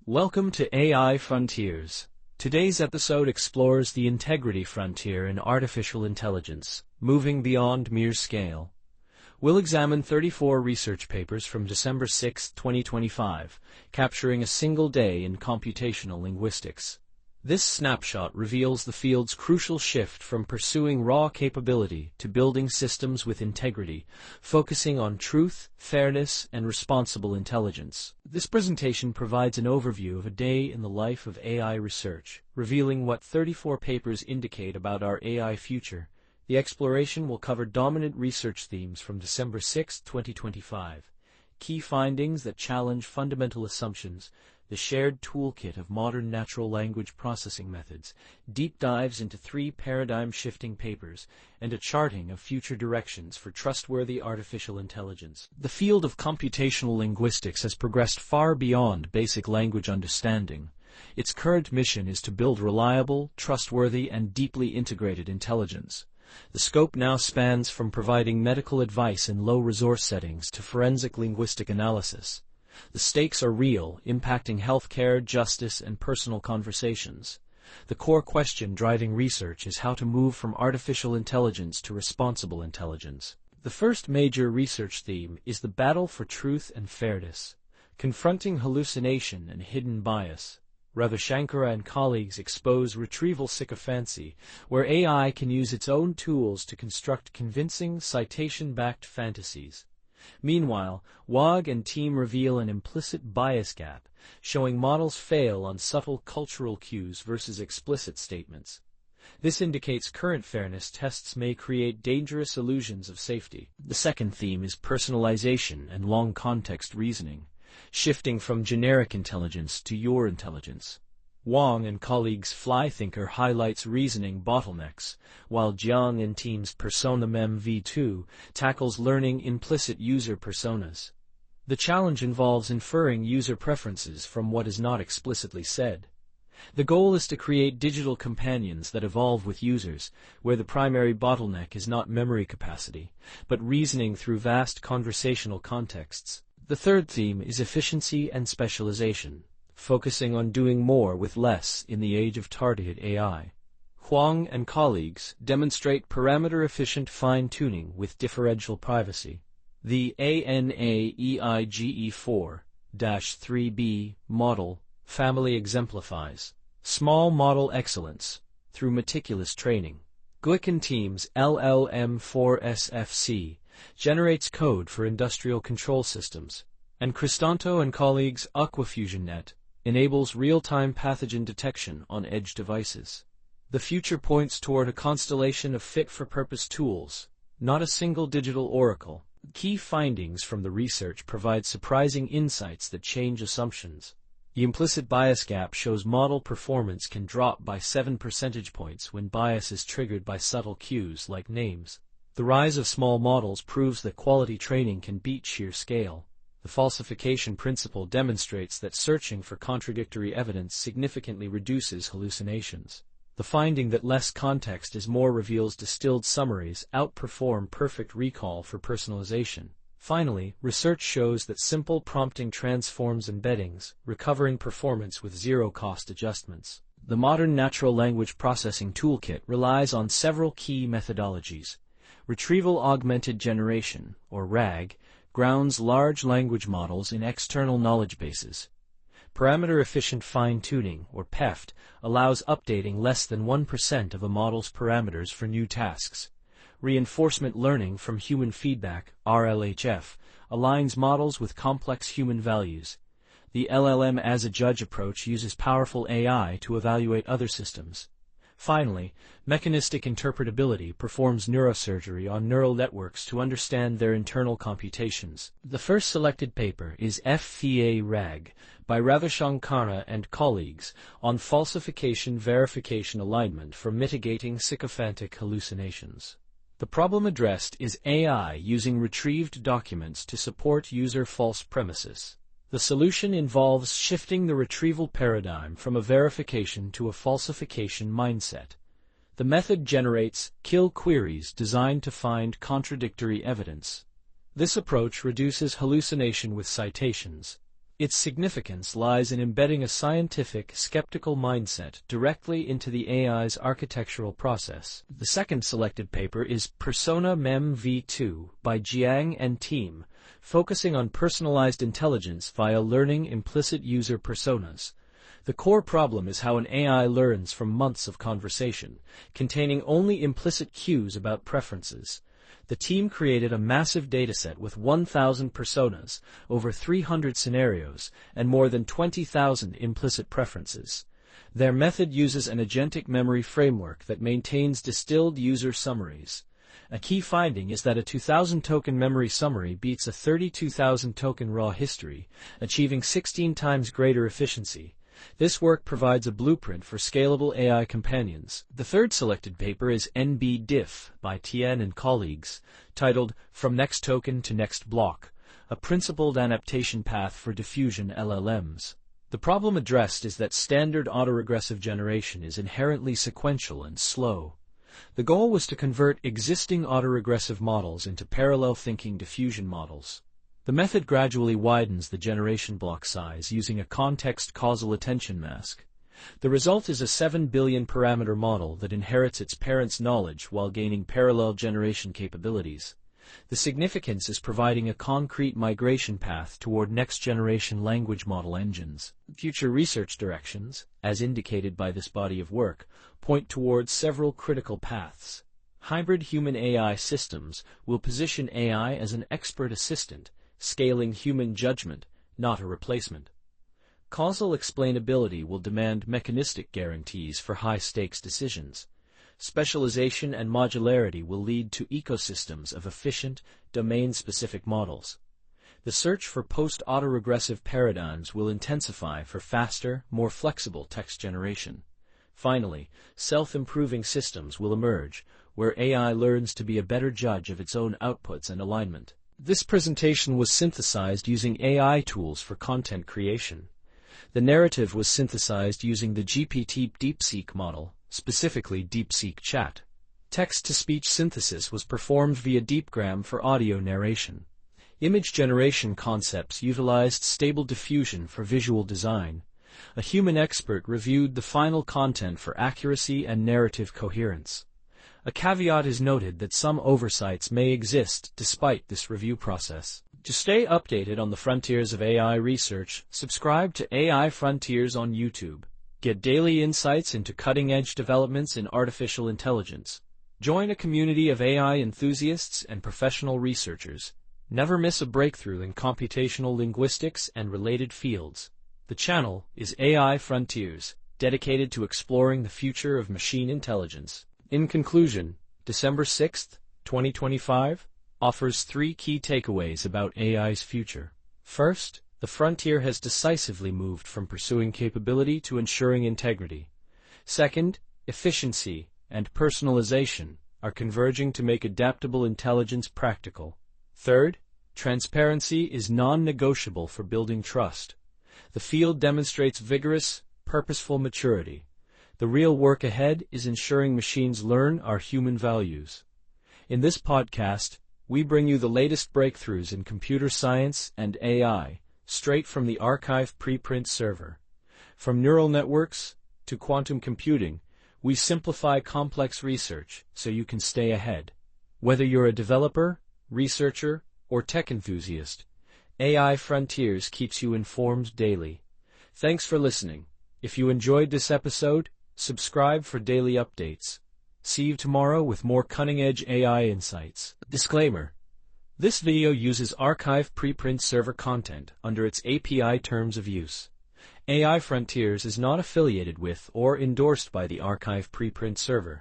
Welcome to AI Frontiers. Today's episode explores the integrity frontier in artificial intelligence, moving beyond mere scale. We'll examine 34 research papers from December 6, 2025, capturing a single day in computational linguistics. This snapshot reveals the field's crucial shift from pursuing raw capability to building systems with integrity, focusing on truth, fairness, and responsible intelligence. This presentation provides an overview of a day in the life of AI research, revealing what 34 papers indicate about our AI future. The exploration will cover dominant research themes from December 6, 2025, key findings that challenge fundamental assumptions, the shared toolkit of modern natural language processing methods, deep dives into 3 paradigm-shifting papers, and a charting of future directions for trustworthy artificial intelligence. The field of computational linguistics has progressed far beyond basic language understanding. Its current mission is to build reliable, trustworthy, and deeply integrated intelligence. The scope now spans from providing medical advice in low-resource settings to forensic linguistic analysis. The stakes are real, impacting healthcare, justice, and personal conversations. The core question driving research is how to move from artificial intelligence to responsible intelligence. The first major research theme is the battle for truth and fairness, confronting hallucination and hidden bias. Ravishankara and colleagues expose retrieval sycophancy, where AI can use its own tools to construct convincing, citation-backed fantasies. Meanwhile, WAG and team reveal an implicit bias gap, showing models fail on subtle cultural cues versus explicit statements. This indicates current fairness tests may create dangerous illusions of safety. The second theme is personalization and long-context reasoning, shifting from generic intelligence to your intelligence. Wang and colleagues' FlyThinker highlights reasoning bottlenecks, while Jiang and team's PersonaMem v2 tackles learning implicit user personas. The challenge involves inferring user preferences from what is not explicitly said. The goal is to create digital companions that evolve with users, where the primary bottleneck is not memory capacity, but reasoning through vast conversational contexts. The third theme is efficiency and specialization, focusing on doing more with less in the age of targeted AI. Huang and colleagues demonstrate parameter-efficient fine-tuning with differential privacy. The ANAEIGE4-3B model family exemplifies small model excellence through meticulous training. Glick and team's LLM4SFC generates code for industrial control systems, and Cristanto and colleagues' AquafusionNet enables real-time pathogen detection on edge devices. The future points toward a constellation of fit-for-purpose tools, not a single digital oracle. Key findings from the research provide surprising insights that change assumptions. The implicit bias gap shows model performance can drop by 7 percentage points when bias is triggered by subtle cues like names. The rise of small models proves that quality training can beat sheer scale. The falsification principle demonstrates that searching for contradictory evidence significantly reduces hallucinations. The finding that less context is more reveals distilled summaries outperform perfect recall for personalization. Finally, research shows that simple prompting transforms embeddings, recovering performance with zero-cost adjustments. The modern natural language processing toolkit relies on several key methodologies. Retrieval Augmented Generation, or RAG, grounds large language models in external knowledge bases. Parameter-efficient fine-tuning, or PEFT, allows updating less than 1% of a model's parameters for new tasks. Reinforcement learning from human feedback, RLHF, aligns models with complex human values. The LLM as a judge approach uses powerful AI to evaluate other systems. Finally, mechanistic interpretability performs neurosurgery on neural networks to understand their internal computations. The first selected paper is FVA-RAG by Ravishankara and colleagues on falsification verification alignment for mitigating sycophantic hallucinations. The problem addressed is AI using retrieved documents to support user false premises. The solution involves shifting the retrieval paradigm from a verification to a falsification mindset. The method generates kill queries designed to find contradictory evidence. This approach reduces hallucination with citations, Its significance lies in embedding a scientific, skeptical mindset directly into the AI's architectural process. The second selected paper is Persona Mem v2 by Jiang and team, focusing on personalized intelligence via learning implicit user personas. The core problem is how an AI learns from months of conversation, containing only implicit cues about preferences. The team created a massive dataset with 1,000 personas, over 300 scenarios, and more than 20,000 implicit preferences. Their method uses an agentic memory framework that maintains distilled user summaries. A key finding is that a 2,000-token memory summary beats a 32,000-token raw history, achieving 16 times greater efficiency. This work provides a blueprint for scalable AI companions. The third selected paper is NB-Diff by Tien and colleagues, titled From Next Token to Next Block, a Principled Adaptation Path for Diffusion LLMs. The problem addressed is that standard autoregressive generation is inherently sequential and slow. The goal was to convert existing autoregressive models into parallel thinking diffusion models. The method gradually widens the generation block size using a context-causal attention mask. The result is a 7 billion parameter model that inherits its parent's knowledge while gaining parallel generation capabilities. The significance is providing a concrete migration path toward next-generation language model engines. Future research directions, as indicated by this body of work, point towards several critical paths. Hybrid human-AI systems will position AI as an expert assistant, scaling human judgment, not a replacement. Causal explainability will demand mechanistic guarantees for high-stakes decisions. Specialization and modularity will lead to ecosystems of efficient, domain-specific models. The search for post-autoregressive paradigms will intensify for faster, more flexible text generation. Finally, self-improving systems will emerge, where AI learns to be a better judge of its own outputs and alignment. This presentation was synthesized using AI tools for content creation. The narrative was synthesized using the GPT DeepSeek model, specifically DeepSeek Chat. Text-to-speech synthesis was performed via DeepGram for audio narration. Image generation concepts utilized Stable Diffusion for visual design. A human expert reviewed the final content for accuracy and narrative coherence. A caveat is noted that some oversights may exist despite this review process. To stay updated on the frontiers of AI research, subscribe to AI Frontiers on YouTube. Get daily insights into cutting-edge developments in artificial intelligence. Join a community of AI enthusiasts and professional researchers. Never miss a breakthrough in computational linguistics and related fields. The channel is AI Frontiers, dedicated to exploring the future of machine intelligence. In conclusion, December 6, 2025, offers 3 key takeaways about AI's future. First, the frontier has decisively moved from pursuing capability to ensuring integrity. Second, efficiency and personalization are converging to make adaptable intelligence practical. Third, transparency is non-negotiable for building trust. The field demonstrates vigorous, purposeful maturity. The real work ahead is ensuring machines learn our human values. In this podcast, we bring you the latest breakthroughs in computer science and AI, straight from the arXiv preprint server. From neural networks to quantum computing, we simplify complex research so you can stay ahead. Whether you're a developer, researcher, or tech enthusiast, AI Frontiers keeps you informed daily. Thanks for listening. If you enjoyed this episode, subscribe for daily updates. See you tomorrow with more cutting-edge AI insights. Disclaimer: this video uses arXiv preprint server content under its API terms of use. AI Frontiers is not affiliated with or endorsed by the arXiv preprint server.